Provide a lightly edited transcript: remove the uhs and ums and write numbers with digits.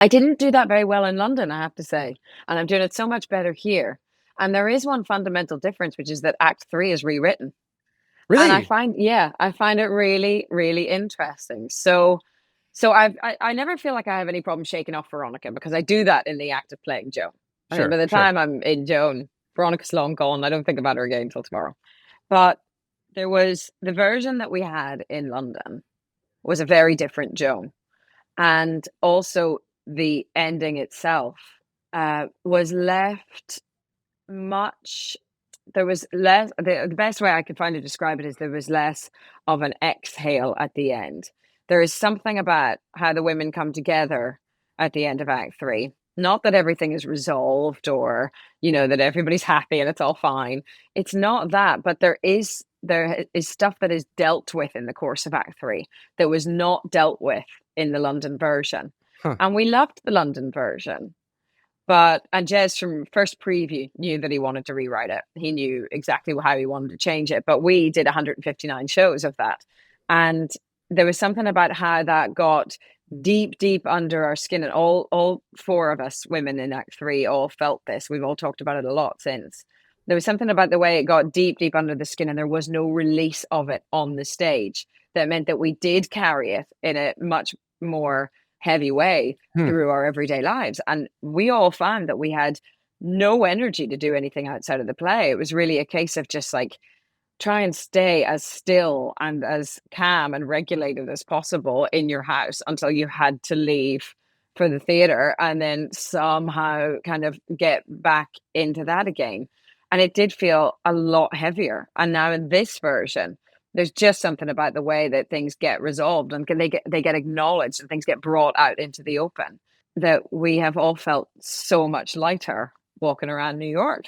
I didn't do that very well in London, I have to say, and I'm doing it so much better here. And there is one fundamental difference, which is that Act 3 is rewritten. And Really? I find it really, really interesting. So I never feel like I have any problem shaking off Veronica because I do that in the act of playing Joan. I mean, by Sure, the sure. time I'm in Joan, Veronica's long gone. I don't think about her again until tomorrow. But there was the version that we had in London was a very different Joan. And also the ending itself was left much there was less the best way I could find to describe it is there was less of an exhale at the end. There is something about how the women come together at the end of Act 3. Not that everything is resolved or, that everybody's happy and it's all fine. It's not that, but there is stuff that is dealt with in the course of Act 3 that was not dealt with in the London version. Huh. And we loved the London version. And Jez from first preview knew that he wanted to rewrite it. He knew exactly how he wanted to change it. But we did 159 shows of that. And there was something about how that got deep, deep under our skin. And all four of us women in Act 3 all felt this. We've all talked about it a lot since. There was something about the way it got deep, deep under the skin, and there was no release of it on the stage. That meant that we did carry it in a much more heavy way Hmm. through our everyday lives. And we all found that we had no energy to do anything outside of the play. It was really a case of just like try and stay as still and as calm and regulated as possible in your house until you had to leave for the theater and then somehow kind of get back into that again. And it did feel a lot heavier. And now in this version, there's just something about the way that things get resolved and they get acknowledged and things get brought out into the open that we have all felt so much lighter walking around New York.